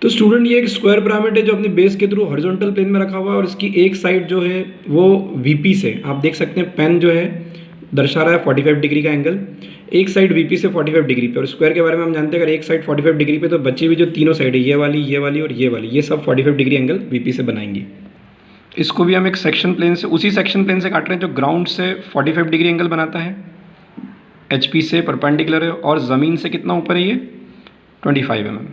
तो स्टूडेंट ये एक स्क्वायर पिरामिड है जो अपने बेस के थ्रू हॉरिजॉन्टल प्लेन में रखा हुआ है और इसकी एक साइड जो है वो वीपी से, आप देख सकते हैं पेन जो है दर्शा रहा है 45 डिग्री का एंगल, एक साइड वीपी से 45 डिग्री पे। और स्क्वायर के बारे में हम जानते हैं अगर एक साइड 45 डिग्री पे तो बची हुई जो तीनों साइड है ये वाली और ये वाली, ये सब 45 डिग्री एंगल वीपी से बनाएंगी। इसको भी हम एक सेक्शन प्लेन से, उसी सेक्शन प्लेन से काट रहे हैं जो ग्राउंड से 45 डिग्री एंगल बनाता है, एचपी से परपेंडिकुलर है और ज़मीन से कितना ऊपर है ये 25 mm।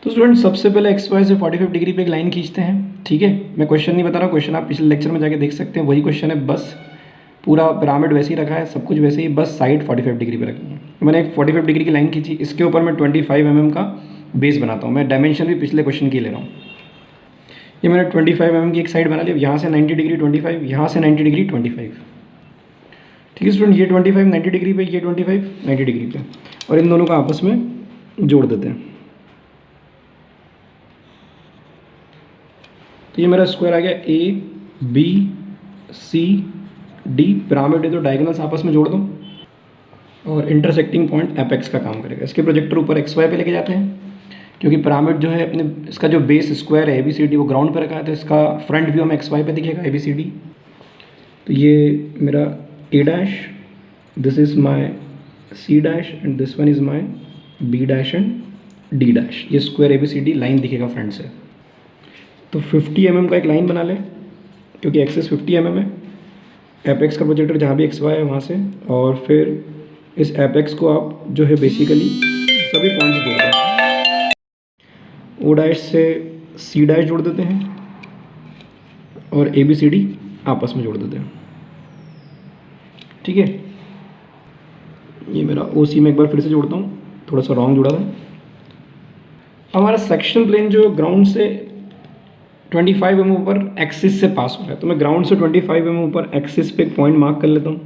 तो स्टूडेंट सबसे पहले एक्स वाई से 45 डिग्री पे एक लाइन खींचते हैं, ठीक है। मैं क्वेश्चन नहीं बता रहा, क्वेश्चन आप पिछले लेक्चर में जाके देख सकते हैं, वही क्वेश्चन है, बस पूरा पिरामिड वैसे ही रखा है, सब कुछ वैसे ही, बस साइड 45 डिग्री पे रखनी है। मैंने एक 45 डिग्री की लाइन खींची, इसके ऊपर मैं 25 mm का बेस बनाता हूँ। मैं डायमेंशन भी पिछले क्वेश्चन की ले रहा हूँ। ये मैंने 25 mm की एक साइड बना ली, यहाँ से 90 डिग्री 25, यहाँ से 90 डिग्री 25, ठीक है स्टूडेंट। ये 25 90 डिग्री पे, ये 25 90 डिग्री पे, और इन दोनों को आपस में जोड़ देते हैं। तो ये मेरा स्क्वायर आ गया A B C D, pyramid है तो डायगोनल्स आपस में जोड़ दो और इंटरसेक्टिंग पॉइंट एपेक्स का काम करेगा। इसके प्रोजेक्टर ऊपर एक्स वाई पे लेके जाते हैं, क्योंकि पिरामिड जो है अपने, इसका जो बेस स्क्वायर है ए बी सी डी वो ग्राउंड पे रखा है, तो इसका फ्रंट व्यू हमें एक्स वाई पे दिखेगा ए बी सी डी। तो ये मेरा A dash, this is my C dash and this one is my B dash and D dash. ये square A B C D line दिखेगा front से। तो 50 mm का एक लाइन बना ले, क्योंकि एक्सेस 50 mm है, एपेक्स का प्रोजेक्टर जहाँ भी एक्स वाई है वहाँ से, और फिर इस एपेक्स को आप जो है बेसिकली सभी पॉइंट्स जोड़ दें। ओ डैश से सी डैश जोड़ देते हैं और ए बी सी डी आपस में जोड़ देते हैं, ठीक है। ये मेरा ओ सी में एक बार फिर से जोड़ता हूँ, थोड़ा सा रॉन्ग जुड़ा था। हमारा सेक्शन प्लेन जो ग्राउंड से 25 mm ऊपर एक्सिस से पास हो रहा है, तो मैं ग्राउंड से 25 mm ऊपर एक्सिस पे एक पॉइंट मार्क कर लेता हूँ।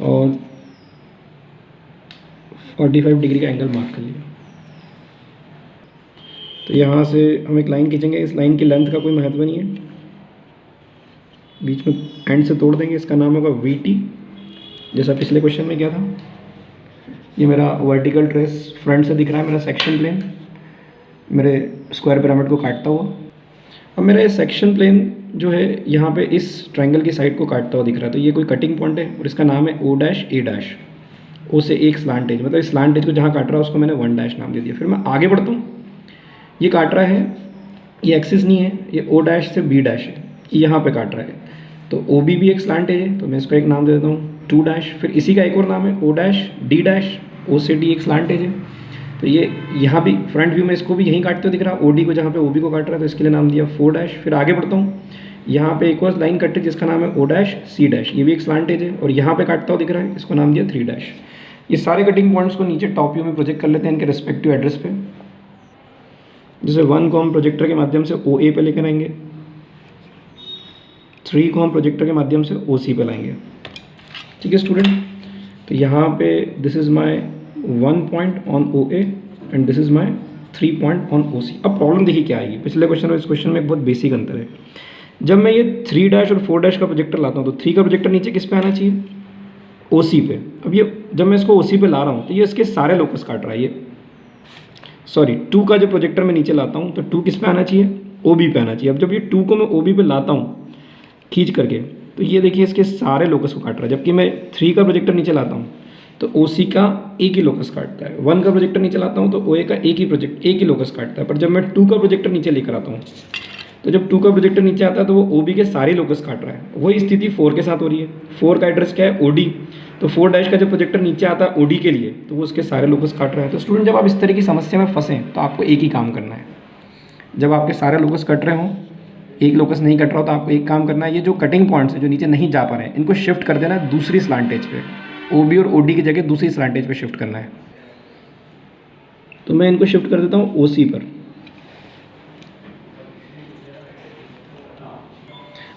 और 45 डिग्री का एंगल मार्क कर लिया। तो यहाँ से हम एक लाइन खींचेंगे, इस लाइन की लेंथ का कोई महत्व नहीं है, बीच में एंड से तोड़ देंगे, इसका नाम होगा वी टी, जैसा पिछले क्वेश्चन में किया था। ये मेरा वर्टिकल ट्रेस फ्रंट से दिख रहा है, मेरा सेक्शन प्लेन मेरे स्क्वायर पिरामिड को काटता हुआ। अब मेरा ये सेक्शन प्लेन जो है यहाँ पे इस ट्रायंगल की साइड को काटता हुआ दिख रहा है, तो ये कोई कटिंग पॉइंट है और इसका नाम है ओ डैश ए डैश। ओ से एक स्लांट एज, मतलब इस स्लांट एज को जहाँ काट रहा है उसको मैंने 1 डैश नाम दे दिया। फिर मैं आगे बढ़ता हूँ, ये काट रहा है, ये एक्सिस नहीं है, ये ओ डैश से बी डैश है, ये यहाँ पे काट रहा है, तो ओ बी भी एक स्लांट एज है, तो मैं इसको एक नाम दे देता हूँ 2 डैश। फिर इसी का एक और नाम है ओ डैश डी डैश, ओ से डी एक स्लांट एज है, तो ये यहाँ भी फ्रंट व्यू में इसको भी यहीं काटते हुए दिख रहा है, ओ डी को जहाँ पे ओ बी को काट रहा है, तो इसके लिए नाम दिया 4 डैश। फिर आगे बढ़ता हूँ, यहाँ पे एक और लाइन कट है जिसका नाम है ओ डैश सी डैश, ये भी एक स्लांट एज है और यहाँ पे काटता हुआ दिख रहा है, इसको नाम दिया 3 डैश। ये सारे कटिंग पॉइंट्स को नीचे टॉप व्यू में प्रोजेक्ट कर लेते हैं इनके रिस्पेक्टिव एड्रेस पे। जैसे 1 को हम प्रोजेक्टर के माध्यम से ओ ए पे लेकर आएंगे, 3 को हम प्रोजेक्टर के माध्यम से ओ सी पे लाएंगे, ठीक है स्टूडेंट। तो यहाँ पे this is my 1 point on O A and this is my 3 point on O C. अब प्रॉब्लम देखिए क्या आएगी, पिछले क्वेश्चन और इस क्वेश्चन में एक बहुत बेसिक अंतर है। जब मैं ये 3 डैश और 4 डैश का प्रोजेक्टर लाता हूँ तो 3 का प्रोजेक्टर नीचे किस पे आना चाहिए, ओ सी पे। अब ये जब मैं इसको ओ सी पे ला रहा हूँ तो ये इसके सारे लोकस काट रहा है, ये सॉरी 2 का जो प्रोजेक्टर मैं नीचे लाता हूँ तो 2 किस पे आना चाहिए, ओ बी पे आना चाहिए। अब जब ये 2 को मैं ओ बी पे लाता हूँ खींच करके, तो ये देखिए इसके सारे लोकस को काट रहा है, जबकि मैं 3 का प्रोजेक्टर नीचे लाता हूँ तो ओ सी का एक ही लोकस काटता है। 1 का प्रोजेक्टर नीचे लाता हूँ तो ओ ए का एक ही लोकस काटता है। पर जब मैं 2 का प्रोजेक्टर नीचे लेकर आता हूँ तो जब 2 का प्रोजेक्टर नीचे आता है तो वो ओ बी के सारे लोकस काट रहा है। वही स्थिति 4 के साथ हो रही है। 4 का एड्रेस क्या है, ओ डी, तो 4 डैश का जब प्रोजेक्टर नीचे आता है ओ डी के लिए तो वो उसके सारे लोकस काट रहा है। तो स्टूडेंट जब आप इस तरह की समस्या में फंसें तो आपको एक ही काम करना है, जब आपके सारे लोकस कट रहे हों, एक लोकस नहीं कट रहा हो तो आपको एक काम करना है, ये जो कटिंग पॉइंट्स हैं जो नीचे नहीं जा पा रहे हैं इनको शिफ्ट कर देना है दूसरी स्लांटेज पे, ओ बी और ओ डी की जगह दूसरी स्लांटेज पे शिफ्ट करना है। तो मैं इनको शिफ्ट कर देता हूँ ओ सी पर।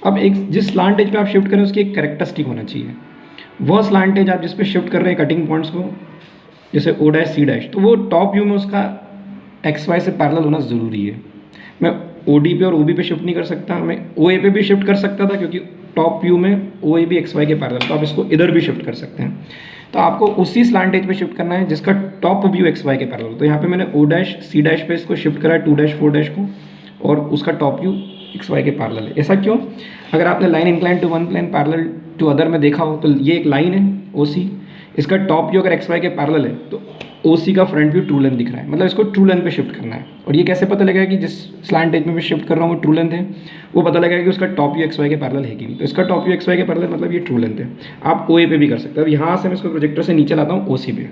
अब एक जिस स्लांटेज पे आप शिफ्ट करें उसकी एक कैरेक्टरिस्टिक होना चाहिए, वह स्लांटेज आप जिस पे शिफ्ट कर रहे हैं कटिंग पॉइंट्स को, जैसे ओ डैश सी डैश, तो वो टॉप व्यू में उसका एक्स वाई से पैरेलल होना ज़रूरी है। मैं ओ डी पे और ओ बी पे शिफ्ट नहीं कर सकता, मैं ओ ए पे भी शिफ्ट कर सकता था क्योंकि टॉप व्यू में ओ ए भी एक्स वाई के पैरेलल, तो आप इसको इधर भी शिफ्ट कर सकते हैं। तो आपको उसी स्लांट एज पे शिफ्ट करना है जिसका टॉप व्यू एक्स वाई के पैरेलल। तो यहाँ पे मैंने ओ डैश सी डैश पे इसको शिफ्ट करा है 2 डैश 4 डैश को, और उसका टॉप व्यू एक्स वाई के पैरेलल है। ऐसा क्यों? अगर आपने line incline to one plane parallel to other में देखा हो तो ये एक लाइन है ओ सी, इसका टॉप व्यू अगर एक्स वाई के पैरेलल है तो ओ सी का फ्रंट व्यू ट्रू लेंथ दिख रहा है, मतलब इसको ट्रू लेंथ पे शिफ्ट करना है। और ये कैसे पता लगेगा कि जिस स्लैंट एज में मैं शिफ्ट कर रहा हूँ वो ट्रू लेंथ है? वो पता लगेगा कि उसका टॉप व्यू एक्स वाई के पैरेलल है कि नहीं। तो इसका टॉप व्यू एक्स वाई के पैरेलल मतलब ये ट्रू लेंथ है। आप ओ ए पे भी कर सकते हैं। अब यहाँ से मैं इसको प्रोजेक्टर से नीचे लाता हूँ ओ सी पे,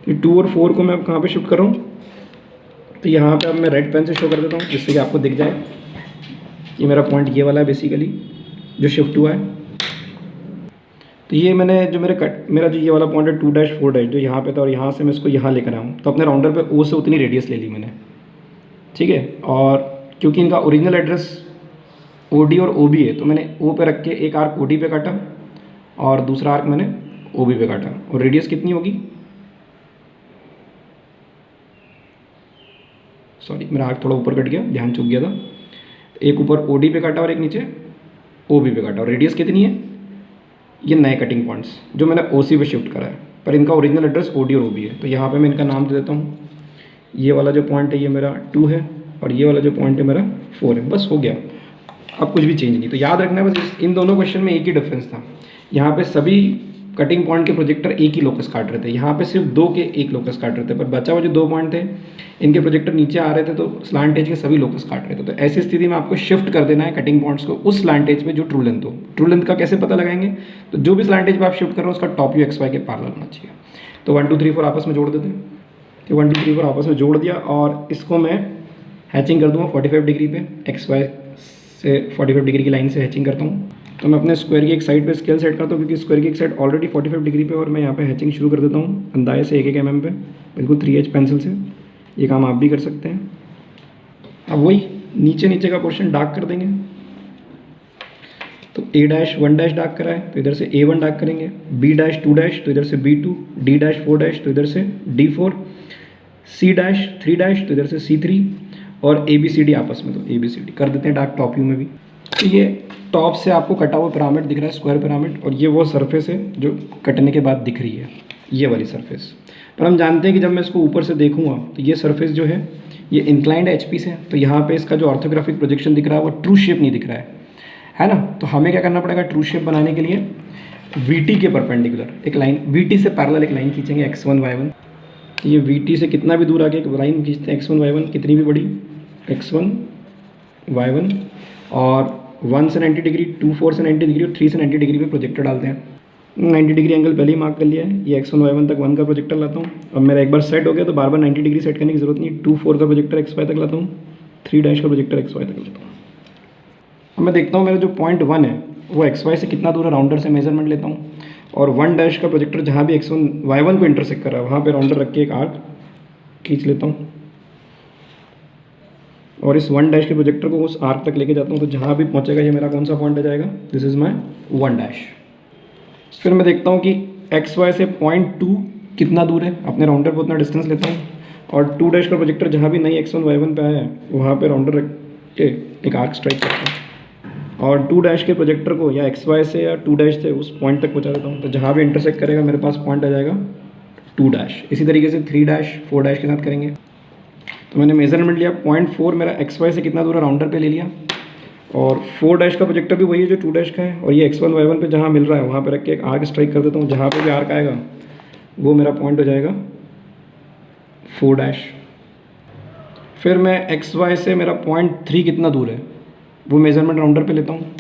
ये 2 और 4 को मैं अब कहाँ पे शिफ्ट कर रहा हूँ? तो यहाँ पे अब मैं रेड पेन से शो कर देता हूँ जिससे कि आपको दिख जाए। ये मेरा पॉइंट ये वाला है बेसिकली जो शिफ्ट हुआ है। तो ये मैंने जो मेरा जो ये वाला पॉइंट है 2 डैश 4 डैश जो यहाँ पे था, और यहाँ से मैं इसको यहाँ लेकर आया हूँ। तो अपने राउंडर पे ओ से उतनी रेडियस ले ली मैंने, ठीक है। और क्योंकि इनका ओरिजिनल एड्रेस ओ डी और ओ बी है तो मैंने ओ पे रख के एक आर्क ओ डी पे काटा और दूसरा आर्क मैंने ओ बी पे काटा। और रेडियस कितनी होगी? सॉरी, मेरा आर्क थोड़ा ऊपर कट गया, ध्यान चूक गया था। एक ऊपर ओ डी पे काटा और एक नीचे ओ बी पे काटा। और रेडियस कितनी है? ये नए कटिंग पॉइंट्स जो मैंने ओ सी पे शिफ्ट करा है, पर इनका ओरिजिनल एड्रेस ओ डी और ओ बी है। तो यहाँ पे मैं इनका नाम दे देता हूँ। ये वाला जो पॉइंट है ये मेरा 2 है और ये वाला जो पॉइंट है मेरा 4 है। बस हो गया, अब कुछ भी चेंज नहीं। तो याद रखना है बस इन दोनों क्वेश्चन में एक ही डिफरेंस था। यहाँ पे सभी कटिंग पॉइंट के प्रोजेक्टर एक ही लोकस काट रहे थे, यहाँ पे सिर्फ 2 के एक लोकस काट रहे थे। पर बचा हुआ जो 2 पॉइंट थे इनके प्रोजेक्टर नीचे आ रहे थे तो स्लांट एज के सभी लोकस काट रहे थे। तो ऐसी स्थिति में आपको शिफ्ट कर देना है कटिंग पॉइंट्स को उस स्लांट एज पे जो ट्रू लेंथ हो। ट्रू लेंथ का कैसे पता लगाएंगे? तो जो भी स्लांट एज पे आप शिफ्ट कर रहे हो उसका टॉप व्यू एक्स वाई के पैरेलल होना चाहिए। तो 1 2 3 4 आपस में जोड़ देते हैं। तो 1 2 3 4 आपस में जोड़ दिया और इसको मैं हैचिंग कर दूंगा 45 डिग्री पे, एक्स वाई से 45 डिग्री की लाइन से हैचिंग करता हूँ। तो मैं अपने स्क्वायर की एक साइड पे स्केल सेट करता हूँ क्योंकि स्क्वायर की एक साइड ऑलरेडी 45 डिग्री पे, और मैं यहाँ पे हैचिंग शुरू कर देता हूँ अंदाजे से 1-1 mm पे, बिल्कुल 3H पेंसिल से। ये काम आप भी कर सकते हैं। अब वही नीचे का पोर्शन डार्क कर देंगे। तो A डैश 1 डैश डार्क करा है तो इधर से A1 डार्क करेंगे, B डैश 2 डैश तो इधर से B2, D डैश 4 डैश तो इधर से D4, C डैश 3 डैश तो इधर से C3, और ABCD आपस में तो ABCD कर देते हैं डार्क टॉप व्यू में भी। तो ये टॉप से आपको कटा हुआ पिरामिड दिख रहा है, स्क्वायर पिरामिड, और ये वो सरफेस है जो कटने के बाद दिख रही है, ये वाली सरफेस। पर हम जानते हैं कि जब मैं इसको ऊपर से देखूंगा तो ये सरफेस जो है ये इंक्लाइंड HP से, तो यहाँ पे इसका जो ऑर्थोग्राफिक प्रोजेक्शन दिख रहा है वो ट्रू शेप नहीं दिख रहा है ना। तो हमें क्या करना पड़ेगा ट्रू शेप बनाने के लिए? VT के परपेंडिकुलर एक लाइन, VT से पैरेलल एक लाइन खींचेंगे X1 Y1। ये VT से कितना भी दूर आके एक लाइन खींचते हैं X1 Y1, कितनी भी बड़ी X1 Y1, और 1 से 90 डिग्री, 2 4 से 90 डिग्री और 3 से 90 डिग्री पे प्रोजेक्टर डालते हैं। 90 डिग्री एंगल पहले ही मार्क कर लिया है। ये X1 Y1 तक 1 का प्रोजेक्टर लाता हूँ। अब मेरा एक बार सेट हो गया तो बार बार 90 डिग्री सेट करने की जरूरत नहीं है। 2 4 का प्रोजेक्टर XY तक लाता हूँ, 3 डैश का प्रोजेक्टर XY तक लाता हूँ। अब मैं देखता हूँ मेरा जो पॉइंट 1 है वो XY से कितना दूर है, राउंडर से मेजरमेंट लेता हूँ, और 1 डैश का प्रोजेक्टर जहाँ भी X1 Y1 को इंटरसेक्ट कर रहा है वहाँ पर राउंडर रख के एक आर्क खींच लेता हूँ, और इस 1 डैश के प्रोजेक्टर को उस आर्क तक लेके जाता हूँ। तो जहाँ भी पहुँचेगा ये मेरा कौन सा पॉइंट आ जाएगा? This is my 1 dash. फिर मैं देखता हूँ कि XY से पॉइंट 2 कितना दूर है, अपने राउंडर पर उतना डिस्टेंस लेता हूँ, और 2 डैश का प्रोजेक्टर जहाँ भी नई X1 Y1 पे आया है वहाँ पे राउंडर रख के एक आर्क स्ट्राइक करता हूँ, और 2 डैश के प्रोजेक्टर को या XY से या 2 डैश से उस पॉइंट तक पहुँचा देता हूँ। तो जहाँ भी इंटरसेक्ट करेगा मेरे पास पॉइंट आ जाएगा 2 डैश। इसी तरीके से 3 डैश 4 डैश के साथ करेंगे। तो मैंने मेजरमेंट लिया, पॉइंट 4 मेरा XY से कितना दूर है राउंडर पे ले लिया, और 4 डैश का प्रोजेक्टर भी वही है जो 2 डैश का है, और ये X1 Y1 पे जहाँ मिल रहा है वहाँ पे रख के एक आर्क स्ट्राइक कर देता हूँ। जहाँ पे भी आर्क आएगा वो मेरा पॉइंट हो जाएगा 4 डैश। फिर मैं XY से मेरा पॉइंट 3 कितना दूर है वो मेजरमेंट राउंडर पे लेता हूँ,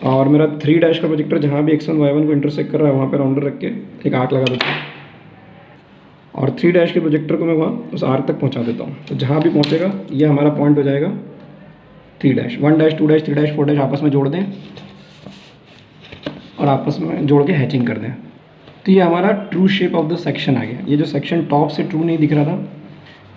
और मेरा 3 डैश का प्रोजेक्टर जहाँ भी X1 Y1 को इंटरसेक्ट कर रहा है वहाँ पे राउंडर रख के एक आर्क लगा देता हूँ, और 3 डैश के प्रोजेक्टर को मैं वहाँ उस आर्क तक पहुँचा देता हूँ। तो जहाँ भी पहुँचेगा ये हमारा पॉइंट हो जाएगा 3 dash. 1 dash 2 dash 3 dash 4 dash आपस में जोड़ दें और आपस में जोड़ के हैचिंग कर दें। तो ये हमारा true shape of the section आ गया। ये जो सेक्शन टॉप से ट्रू नहीं दिख रहा था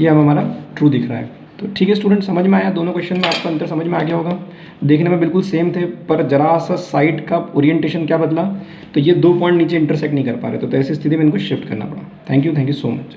ये अब हमारा ट्रू दिख रहा है। तो ठीक है स्टूडेंट, समझ में आया? दोनों क्वेश्चन में आपको अंतर समझ में आ गया होगा। देखने में बिल्कुल सेम थे पर जरा सा साइड का ओरिएंटेशन क्या बदला, तो ये 2 पॉइंट नीचे इंटरसेक्ट नहीं कर पा रहे, तो ऐसी स्थिति में इनको शिफ्ट करना पड़ा। Thank you so much.